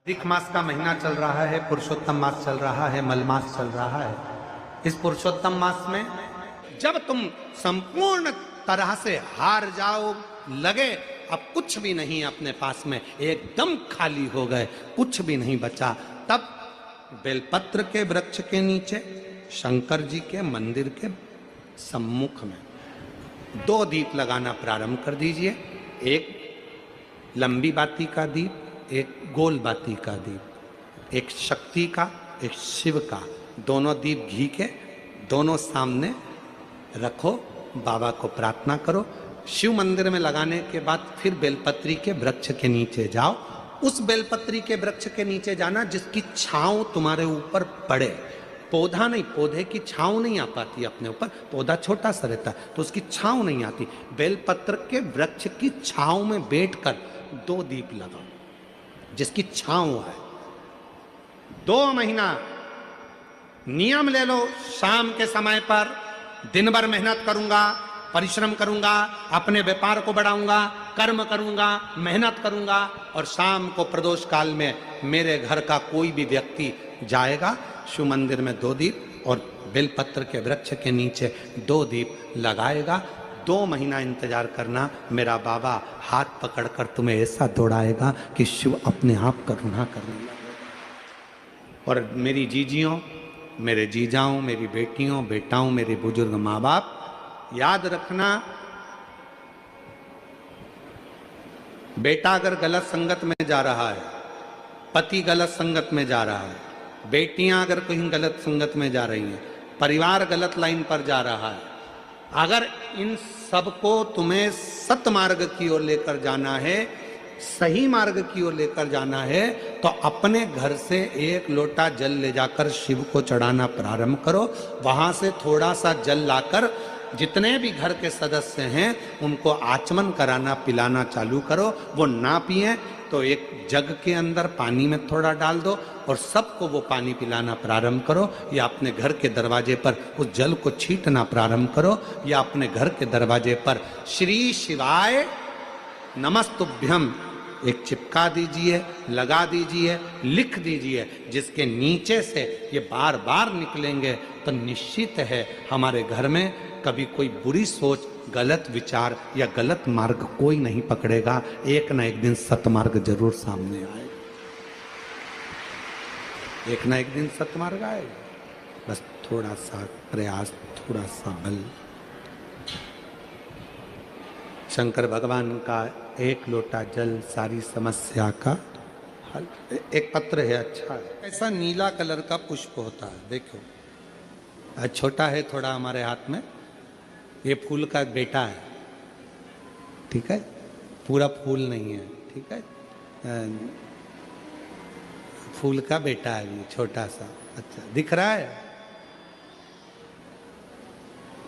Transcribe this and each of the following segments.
अधिक मास का महीना चल रहा है, पुरुषोत्तम मास चल रहा है, मलमास चल रहा है। इस पुरुषोत्तम मास में जब तुम संपूर्ण तरह से हार जाओ, लगे अब कुछ भी नहीं अपने पास में, एकदम खाली हो गए, कुछ भी नहीं बचा, तब बेलपत्र के वृक्ष के नीचे शंकर जी के मंदिर के सम्मुख में 2 दीप लगाना प्रारंभ कर दीजिए। एक लंबी बाती का दीप, एक गोल बाती का दीप, एक शक्ति का, एक शिव का। दोनों दीप घी के दोनों सामने रखो, बाबा को प्रार्थना करो। शिव मंदिर में लगाने के बाद फिर बेलपत्री के वृक्ष के नीचे जाओ। उस बेलपत्री के वृक्ष के नीचे जाना जिसकी छांव तुम्हारे ऊपर पड़े। पौधा नहीं, पौधे की छांव नहीं आ पाती अपने ऊपर, पौधा छोटा सा रहता है तो उसकी छांव नहीं आती। बेलपत्र के वृक्ष की छांव में बैठकर 2 दीप लगाओ जिसकी छांव है। 2 महीना नियम ले लो, शाम के समय पर दिन भर मेहनत करूंगा, परिश्रम करूंगा, अपने व्यापार को बढ़ाऊंगा, कर्म करूंगा, मेहनत करूंगा, और शाम को प्रदोष काल में मेरे घर का कोई भी व्यक्ति जाएगा, शिव मंदिर में 2 दीप और बेलपत्र के वृक्ष के नीचे 2 दीप लगाएगा। 2 महीना इंतजार करना, मेरा बाबा हाथ पकड़कर तुम्हें ऐसा दौड़ाएगा कि शिव अपने आप करुणा करने लगेगा। और मेरी जीजियों, मेरे जीजाओं, मेरी बेटियों, बेटाओं, मेरे बुजुर्ग माँ बाप, याद रखना, बेटा अगर गलत संगत में जा रहा है, पति गलत संगत में जा रहा है, बेटियां अगर कहीं गलत संगत में जा रही हैं, परिवार गलत लाइन पर जा रहा है, अगर इन सबको तुम्हें सतमार्ग की ओर लेकर जाना है, सही मार्ग की ओर लेकर जाना है, तो अपने घर से 1 लोटा जल ले जाकर शिव को चढ़ाना प्रारंभ करो। वहां से थोड़ा सा जल लाकर जितने भी घर के सदस्य हैं उनको आचमन कराना, पिलाना चालू करो। वो ना पिए तो एक जग के अंदर पानी में थोड़ा डाल दो और सबको वो पानी पिलाना प्रारंभ करो, या अपने घर के दरवाजे पर उस जल को छींटना प्रारंभ करो, या अपने घर के दरवाजे पर श्री शिवाय नमस्तुभ्यम एक चिपका दीजिए, लगा दीजिए, लिख दीजिए, जिसके नीचे से ये बार बार निकलेंगे तो निश्चित है हमारे घर में कभी कोई बुरी सोच, गलत विचार या गलत मार्ग कोई नहीं पकड़ेगा। एक ना एक दिन सतमार्ग जरूर सामने आएगा, एक ना एक दिन सतमार्ग आएगा। बस थोड़ा सा प्रयास, थोड़ा सा बल। शंकर भगवान का 1 लोटा जल सारी समस्या का हल। एक पत्र है, अच्छा है, ऐसा नीला कलर का पुष्प होता है, देखो छोटा है थोड़ा हमारे हाथ में, ये फूल का बेटा है, ठीक है, पूरा फूल नहीं है, ठीक है, फूल का बेटा है ये छोटा सा। अच्छा दिख रहा है?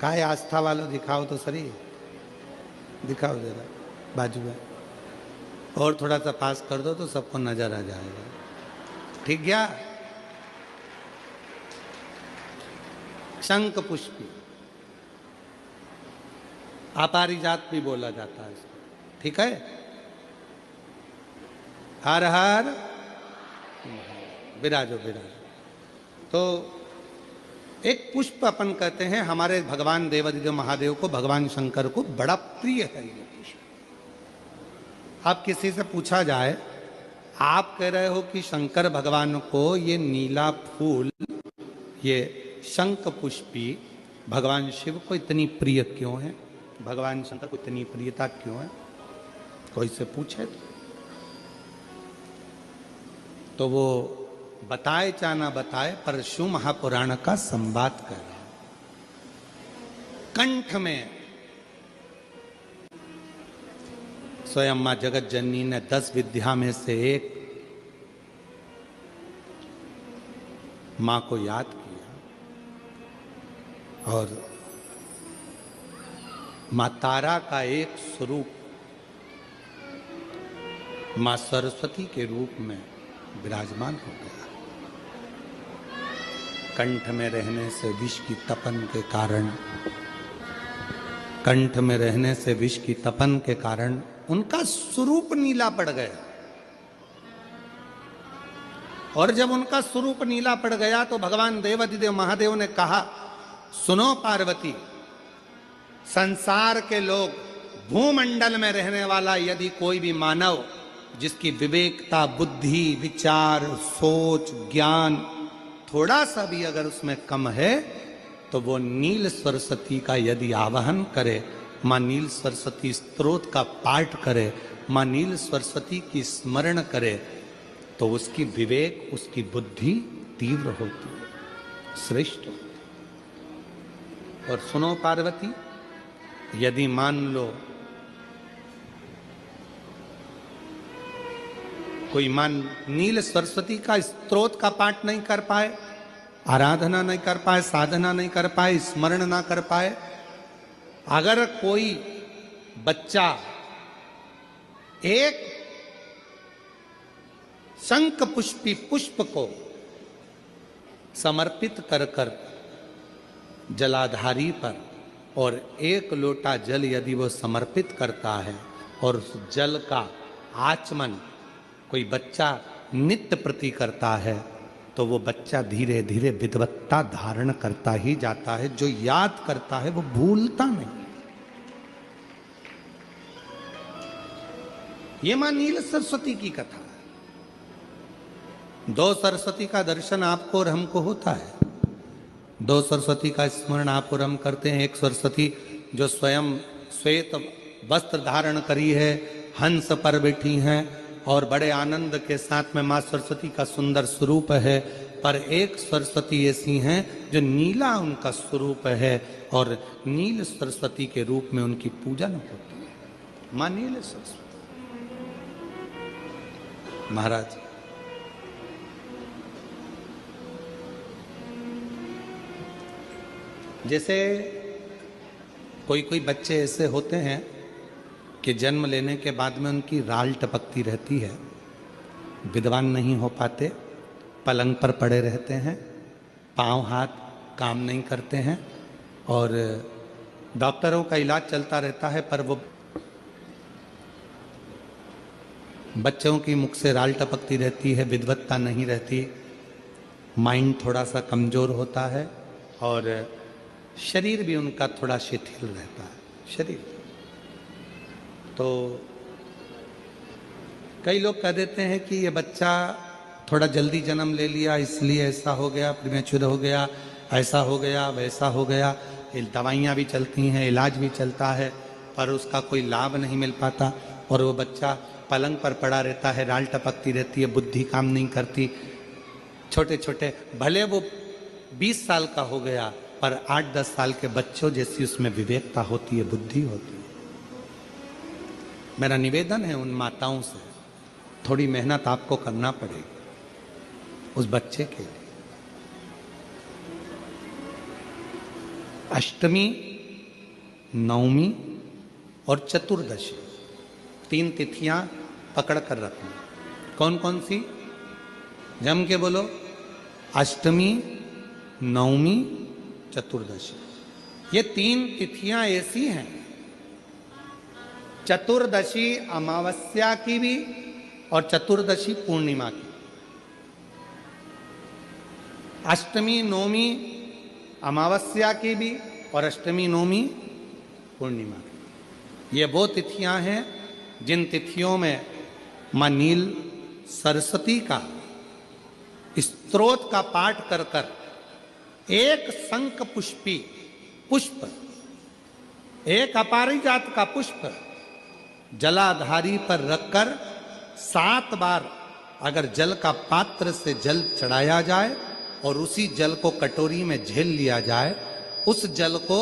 काय आस्था वालों दिखाओ तो सही, दिखाओ जरा बाजू में, और थोड़ा सा पास कर दो तो सबको नजर आ जाएगा। ठीक गया? शंख पुष्पी, अपारिजात भी बोला जाता है इसको, ठीक है। हर हर विराजो विराजो। तो एक पुष्प अपन कहते हैं, हमारे भगवान देवादिदेव महादेव को, भगवान शंकर को बड़ा प्रिय है ये पुष्प। आप किसी से पूछा जाए, आप कह रहे हो कि शंकर भगवान को ये नीला फूल, ये शंख पुष्पी भगवान शिव को इतनी प्रिय क्यों है, भगवान शंकर को इतनी प्रियता क्यों है, कोई से पूछे तो वो बताए चाहे ना बताए, पर शिव महापुराण का संवाद कर रहा है। कंठ में स्वयं मां जगत जननी ने 10 विद्या में से एक मां को याद किया, और मां तारा का एक स्वरूप मां सरस्वती के रूप में विराजमान हो गया। कंठ में रहने से विष की तपन के कारण, कंठ में रहने से विष की तपन के कारण उनका स्वरूप नीला पड़ गया। और जब उनका स्वरूप नीला पड़ गया तो भगवान देवाधिदेव महादेव ने कहा, सुनो पार्वती, संसार के लोग, भूमंडल में रहने वाला यदि कोई भी मानव जिसकी विवेकता, बुद्धि, विचार, सोच, ज्ञान थोड़ा सा भी अगर उसमें कम है तो वो नील सरस्वती का यदि आवाहन करे, मां नील सरस्वती स्तोत्र का पाठ करे, मां नील सरस्वती की स्मरण करे, तो उसकी विवेक, उसकी बुद्धि तीव्र होती है, श्रेष्ठ। और सुनो पार्वती, यदि मान लो कोई नील सरस्वती का स्तोत्र का पाठ नहीं कर पाए, आराधना नहीं कर पाए, साधना नहीं कर पाए, स्मरण ना कर पाए, अगर कोई बच्चा एक शंख पुष्पी पुष्प को समर्पित कर कर जलाधारी पर और एक लोटा जल यदि वो समर्पित करता है और उस जल का आचमन कोई बच्चा नित्य प्रति करता है, तो वो बच्चा धीरे धीरे विद्वत्ता धारण करता ही जाता है। जो याद करता है वो भूलता नहीं। ये मां नील सरस्वती की कथा है। दो सरस्वती का दर्शन आपको और हमको होता है, दो सरस्वती का स्मरण आप और हम करते हैं। एक सरस्वती जो स्वयं श्वेत वस्त्र धारण करी है, हंस पर बैठी हैं और बड़े आनंद के साथ में मां सरस्वती का सुंदर स्वरूप है। पर एक सरस्वती ऐसी हैं जो नीला उनका स्वरूप है और नील सरस्वती के रूप में उनकी पूजन होती है। मां नील सरस्वती। महाराज जैसे कोई कोई बच्चे ऐसे होते हैं कि जन्म लेने के बाद में उनकी राल टपकती रहती है, विद्वान नहीं हो पाते, पलंग पर पड़े रहते हैं, पांव हाथ काम नहीं करते हैं और डॉक्टरों का इलाज चलता रहता है, पर वो बच्चों की मुख से राल टपकती रहती है, विद्वत्ता नहीं रहती, माइंड थोड़ा सा कमजोर होता है और शरीर भी उनका थोड़ा शिथिल रहता है। शरीर तो कई लोग कह देते हैं कि ये बच्चा थोड़ा जल्दी जन्म ले लिया इसलिए ऐसा हो गया, प्रीमेच्योर हो गया, ऐसा हो गया, वैसा हो गया। दवाइयाँ भी चलती हैं, इलाज भी चलता है, पर उसका कोई लाभ नहीं मिल पाता और वो बच्चा पलंग पर पड़ा रहता है, राल टपकती रहती है, बुद्धि काम नहीं करती। छोटे छोटे भले वो 20 साल का हो गया, पर 8-10 साल के बच्चों जैसी उसमें विवेकता होती है, बुद्धि होती है। मेरा निवेदन है उन माताओं से, थोड़ी मेहनत आपको करना पड़ेगी उस बच्चे के लिए। अष्टमी, नवमी और चतुर्दशी 3 तिथियां पकड़ कर रखना। कौन कौन सी? जम के बोलो। अष्टमी, नवमी, चतुर्दशी। ये 3 तिथियां ऐसी हैं, चतुर्दशी अमावस्या की भी और चतुर्दशी पूर्णिमा की। अष्टमी नवमी अमावस्या की भी और अष्टमी नवमी पूर्णिमा की। ये वो तिथियां हैं जिन तिथियों में मां नील सरस्वती का स्तोत्र का पाठ कर कर एक शंख पुष्पी पुष्प, एक अपारिजात का पुष्प जलाधारी पर रखकर 7 बार अगर जल का पात्र से जल चढ़ाया जाए और उसी जल को कटोरी में झेल लिया जाए, उस जल को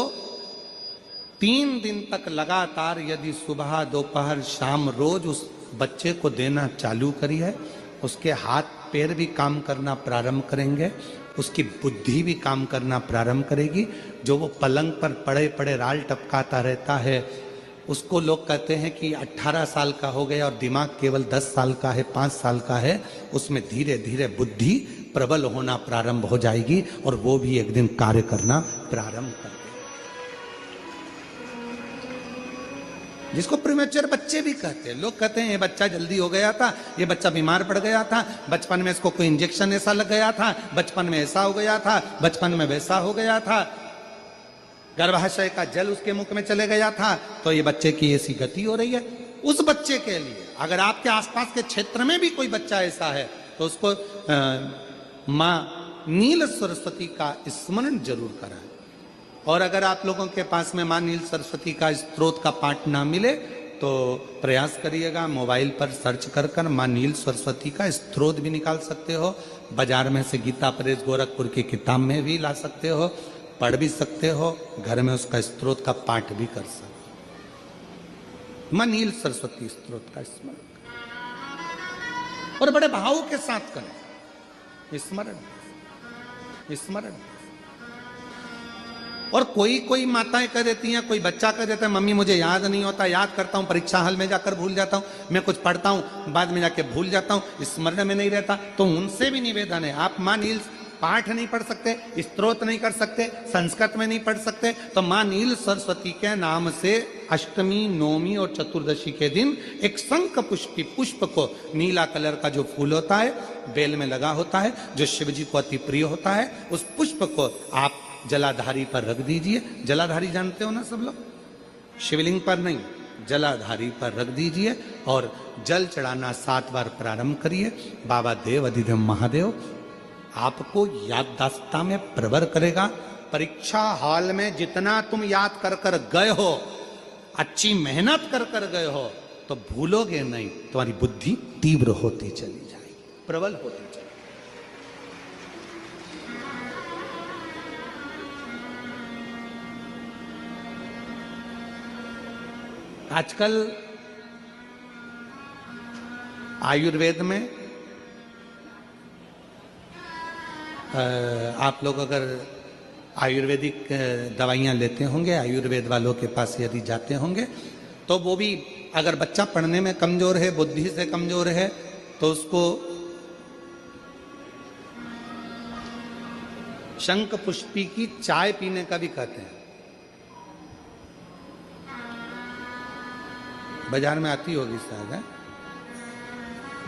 3 दिन तक लगातार यदि सुबह, दोपहर, शाम रोज उस बच्चे को देना चालू करिए, उसके हाथ पैर भी काम करना प्रारंभ करेंगे, उसकी बुद्धि भी काम करना प्रारंभ करेगी। जो वो पलंग पर पड़े पड़े राल टपकाता रहता है, उसको लोग कहते हैं कि 18 साल का हो गया और दिमाग केवल 10 साल का है, 5 साल का है, उसमें धीरे धीरे बुद्धि प्रबल होना प्रारंभ हो जाएगी और वो भी एक दिन कार्य करना प्रारंभ कर देगा। जिसको प्रीमेच्योर बच्चे भी कहते हैं। लोग कहते हैं ये बच्चा जल्दी हो गया था, ये बच्चा बीमार पड़ गया था, बचपन में इसको कोई इंजेक्शन ऐसा लग गया था, बचपन में ऐसा हो गया था, बचपन में वैसा हो गया था, गर्भाशय का जल उसके मुख में चले गया था, तो ये बच्चे की ऐसी गति हो रही है। उस बच्चे के लिए अगर आपके आसपास के क्षेत्र में भी कोई बच्चा ऐसा है तो उसको मां नील सरस्वती का स्मरण जरूर कराएं। और अगर आप लोगों के पास में मां नील सरस्वती का स्त्रोत का पाठ ना मिले तो प्रयास करिएगा, मोबाइल पर सर्च कर मां नील सरस्वती का स्त्रोत भी निकाल सकते हो। बाजार में से गीता प्रेस गोरखपुर की किताब में भी ला सकते हो, पढ़ भी सकते हो, घर में उसका स्त्रोत का पाठ भी कर सकते हो। मां नील सरस्वती स्त्रोत का स्मरण और बड़े भाव के साथ करें स्मरण स्मरण। और कोई माताएं कह देती हैं, कोई बच्चा कह देता है मम्मी मुझे याद नहीं होता, याद करता हूं परीक्षा हॉल में जाकर भूल जाता हूं, मैं कुछ पढ़ता हूं बाद में जाके भूल जाता हूं, स्मरण में नहीं रहता। तो उनसे भी निवेदन है, आप मां नील पाठ नहीं पढ़ सकते, स्तोत्र नहीं कर सकते, संस्कृत में नहीं पढ़ सकते, तो मां नील सरस्वती के नाम से अष्टमी, नवमी और चतुर्दशी के दिन एक शंख पुष्पी पुष्प को, नीला कलर का जो फूल होता है बेल में लगा होता है, जो शिव जी को अति प्रिय होता है, उस पुष्प को आप जलाधारी पर रख दीजिए। जलाधारी जानते हो ना सब लोग, शिवलिंग पर नहीं, जलाधारी पर रख दीजिए और जल चढ़ाना 7 बार प्रारंभ करिए। बाबा देव अधिदेव महादेव आपको याददाश्ता में प्रवर करेगा। परीक्षा हॉल में जितना तुम याद कर कर गए हो, अच्छी मेहनत कर कर गए हो, तो भूलोगे नहीं, तुम्हारी बुद्धि तीव्र होती चली जाएगी, प्रबल होती चली। आजकल आयुर्वेद में आप लोग अगर आयुर्वेदिक दवाइयाँ लेते होंगे, आयुर्वेद वालों के पास यदि जाते होंगे, तो वो भी अगर बच्चा पढ़ने में कमजोर है, बुद्धि से कमजोर है, तो उसको शंख पुष्पी की चाय पीने का भी कहते हैं। बाजार में आती होगी शायद, है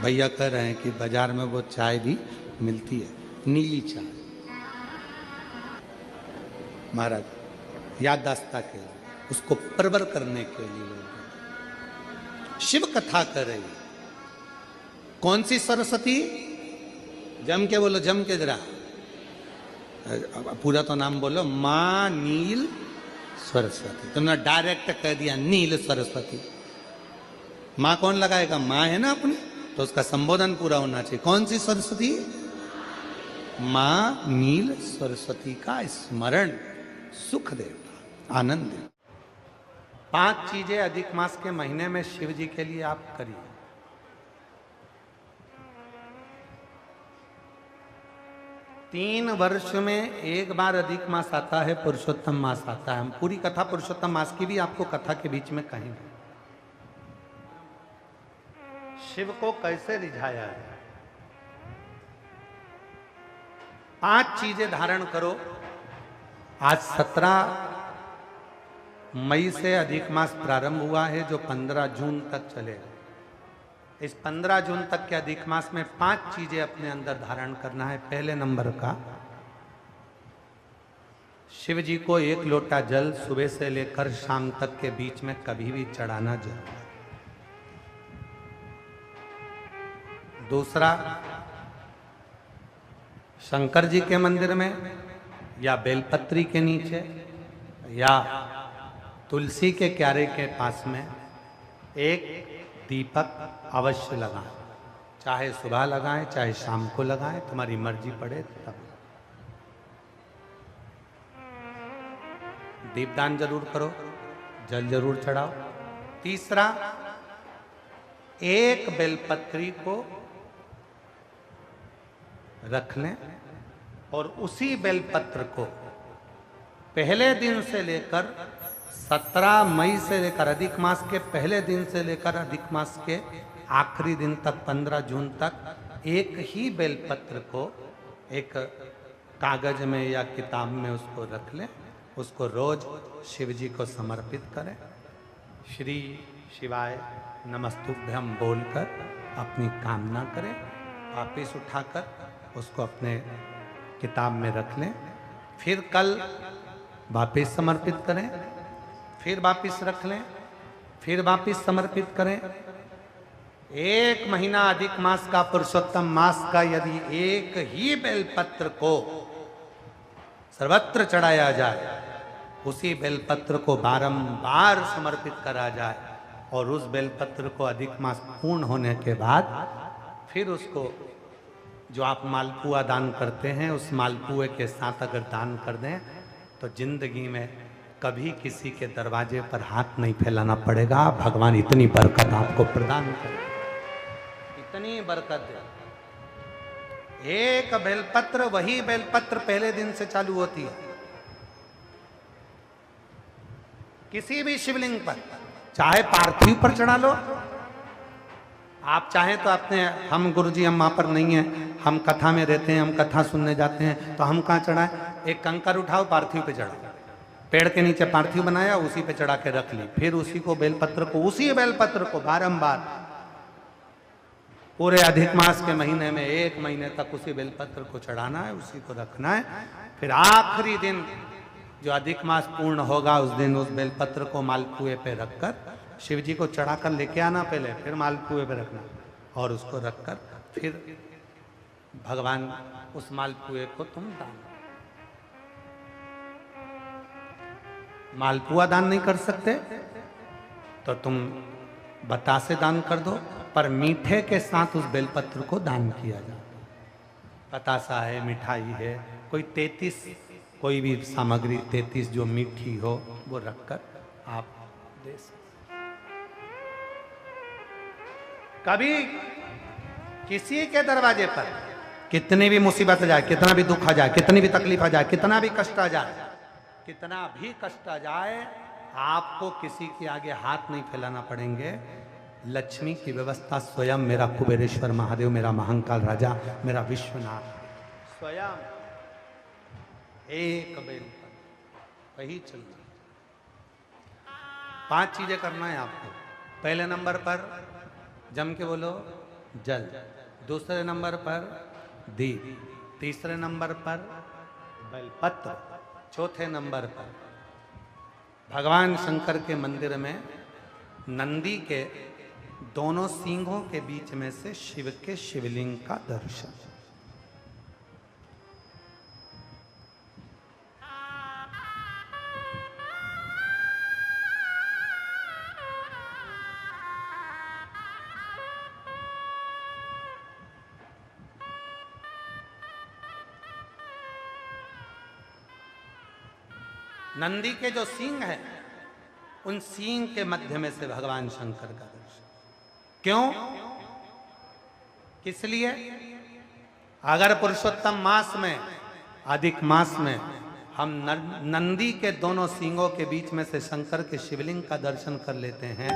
भैया कह रहे हैं कि बाजार में वो चाय भी मिलती है, नीली चाय। महाराज याददाश्ता के लिए, उसको प्रवर करने के लिए लोग शिव कथा कर रहे हैं। कौन सी सरस्वती? जम के बोलो, जम के जरा, पूरा तो नाम बोलो, मां नील सरस्वती। तुमने डायरेक्ट कह दिया नील सरस्वती। मां कौन लगाएगा? मां है ना अपनी, तो उसका संबोधन पूरा होना चाहिए। कौन सी सरस्वती? मां नील सरस्वती का स्मरण सुख देता, आनंद देता। 5 चीजें अधिक मास के महीने में शिव जी के लिए आप करिए। तीन वर्ष में एक बार अधिक मास आता है, पुरुषोत्तम मास आता है। हम पूरी कथा पुरुषोत्तम मास की भी आपको कथा के बीच में कहेंगे। शिव को कैसे रिझाया है? 5 चीजें धारण करो। आज 17 मई से अधिक मास प्रारंभ हुआ है, जो 15 जून तक चलेगा। इस 15 जून तक के अधिक मास में 5 चीजें अपने अंदर धारण करना है। पहले नंबर का, शिव जी को 1 लोटा जल सुबह से लेकर शाम तक के बीच में कभी भी चढ़ाना जरूर है। दूसरा, शंकर जी के मंदिर में या बेलपत्री के नीचे या तुलसी के क्यारे के पास में एक दीपक अवश्य लगाएं। चाहे सुबह लगाएं, चाहे शाम को लगाएं, तुम्हारी मर्जी पड़े तब। दीपदान जरूर करो, जल जरूर चढ़ाओ। तीसरा, एक बेलपत्री को रख लें और उसी बेलपत्र को पहले दिन से लेकर 17 मई से लेकर अधिक मास के पहले दिन से लेकर अधिक मास के आखिरी दिन तक 15 जून तक एक ही बेलपत्र को एक कागज में या किताब में उसको रख लें। उसको रोज शिव जी को समर्पित करें। श्री शिवाय नमस्तुभ्यम बोलकर अपनी कामना करें, वापिस उठाकर उसको अपने किताब में रख लें, फिर कल वापिस समर्पित करें, फिर वापिस रख लें, फिर वापिस समर्पित करें। 1 महीना अधिक मास का, पुरुषोत्तम मास का यदि एक ही बेलपत्र को सर्वत्र चढ़ाया जाए, उसी बेलपत्र को बारंबार समर्पित करा जाए और उस बेलपत्र को अधिक मास पूर्ण होने के बाद फिर उसको जो आप मालपुआ दान करते हैं उस मालपुए के साथ अगर दान कर दें तो जिंदगी में कभी किसी के दरवाजे पर हाथ नहीं फैलाना पड़ेगा। भगवान इतनी बरकत आपको प्रदान करे, इतनी बरकत दे। एक बेलपत्र, वही बेलपत्र पहले दिन से चालू होती है। किसी भी शिवलिंग पर, चाहे पार्थिव पर चढ़ा लो, आप चाहें तो अपने, हम गुरुजी हम वहां पर नहीं हैं, हम कथा में रहते हैं, हम कथा सुनने जाते हैं, तो हम कहाँ चढ़ाएं? एक कंकर उठाओ, पार्थिव पे चढ़ाओ, पेड़ के नीचे पार्थिव बनाया, उसी पे चढ़ा के रख ली, फिर उसी को बेलपत्र को, उसी बेलपत्र को बारंबार पूरे अधिक मास के महीने में 1 महीने तक उसी बेलपत्र को चढ़ाना है, उसी को रखना है। फिर आखिरी दिन जो अधिक मास पूर्ण होगा उस दिन उस बेलपत्र को मालपुए पे रखकर शिव जी को चढ़ाकर लेके आना पहले, फिर मालपुए पे रखना और उसको रखकर फिर भगवान उस मालपुए को तुम दान। मालपुआ दान नहीं कर सकते तो तुम बतासे दान कर दो, पर मीठे के साथ उस बेलपत्र को दान किया जाए। बतासा है, मिठाई है, कोई 33 कोई भी सामग्री 33 जो मीठी हो वो रखकर आप दे सकते। कभी किसी के दरवाजे पर कितनी भी मुसीबत आ जाए, कितना भी दुख आ जाए, कितनी भी तकलीफ आ जाए, कितना भी कष्ट आ जाए, कितना भी कष्ट आ जाए, आपको किसी के आगे हाथ नहीं फैलाना पड़ेंगे। लक्ष्मी की व्यवस्था स्वयं मेरा कुबेरेश्वर महादेव, मेरा महाकाल राजा, मेरा विश्वनाथ स्वयं एक बेल पर वही चल रही। 5 चीजें करना है आपको। पहले नंबर पर जम के बोलो जल, दूसरे नंबर पर दीप, तीसरे नंबर पर बेलपत्र, चौथे नंबर पर भगवान शंकर के मंदिर में नंदी के दोनों सींगों के बीच में से शिव के शिवलिंग का दर्शन। नंदी के जो सींग है उन सींग के मध्य में से भगवान शंकर का दर्शन। क्यों? किस लिए? अगर पुरुषोत्तम मास में, अधिक मास में हम नंदी के दोनों सींगों के बीच में से शंकर के शिवलिंग का दर्शन कर लेते हैं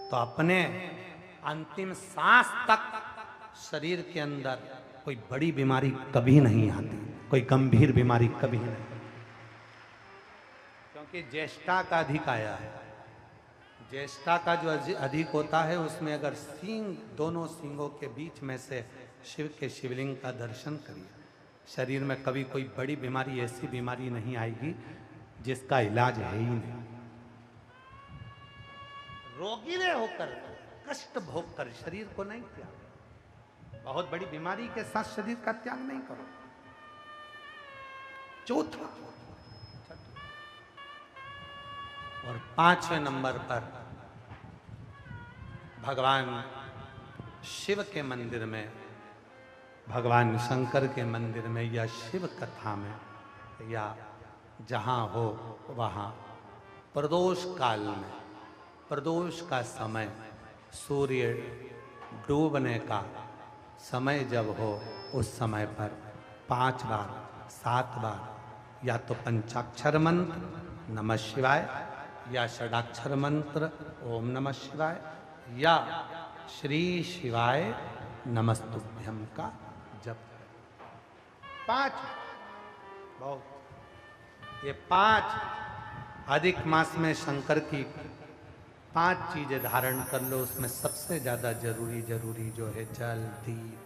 तो अपने अंतिम सांस तक शरीर के अंदर कोई बड़ी बीमारी कभी नहीं आती, कोई गंभीर बीमारी कभी नहीं, क्योंकि ज्येष्ठा का अधिक आया है। ज्येष्ठा का जो अधिक होता है उसमें अगर सींग, दोनों सींगों के बीच में से शिव के शिवलिंग का दर्शन करिए, शरीर में कभी कोई बड़ी बीमारी, ऐसी बीमारी नहीं आएगी जिसका इलाज है ही नहीं। रोगी ने होकर, कष्ट भोग कर शरीर को नहीं त्याग, बहुत बड़ी बीमारी के साथ शरीर का त्याग नहीं करो। चौथा और 5वें नंबर पर भगवान शिव के मंदिर में, भगवान शंकर के मंदिर में या शिव कथा में या जहाँ हो वहाँ प्रदोष काल में, प्रदोष का समय, सूर्य डूबने का समय जब हो उस समय पर 5 बार 7 बार या तो पंचाक्षर मंत्र नमः शिवाय या षडाक्षर मंत्र ओम नमः शिवाय या श्री शिवाय नमस्तुभ्यम का जप। 5 बहुत, ये 5 अधिक मास में शंकर की 5 चीजें धारण कर लो, उसमें सबसे ज्यादा जरूरी जो है जल, दीप,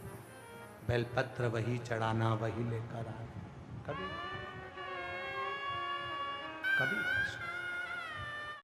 बेलपत्र वही चढ़ाना, वही लेकर आना। कभी कभी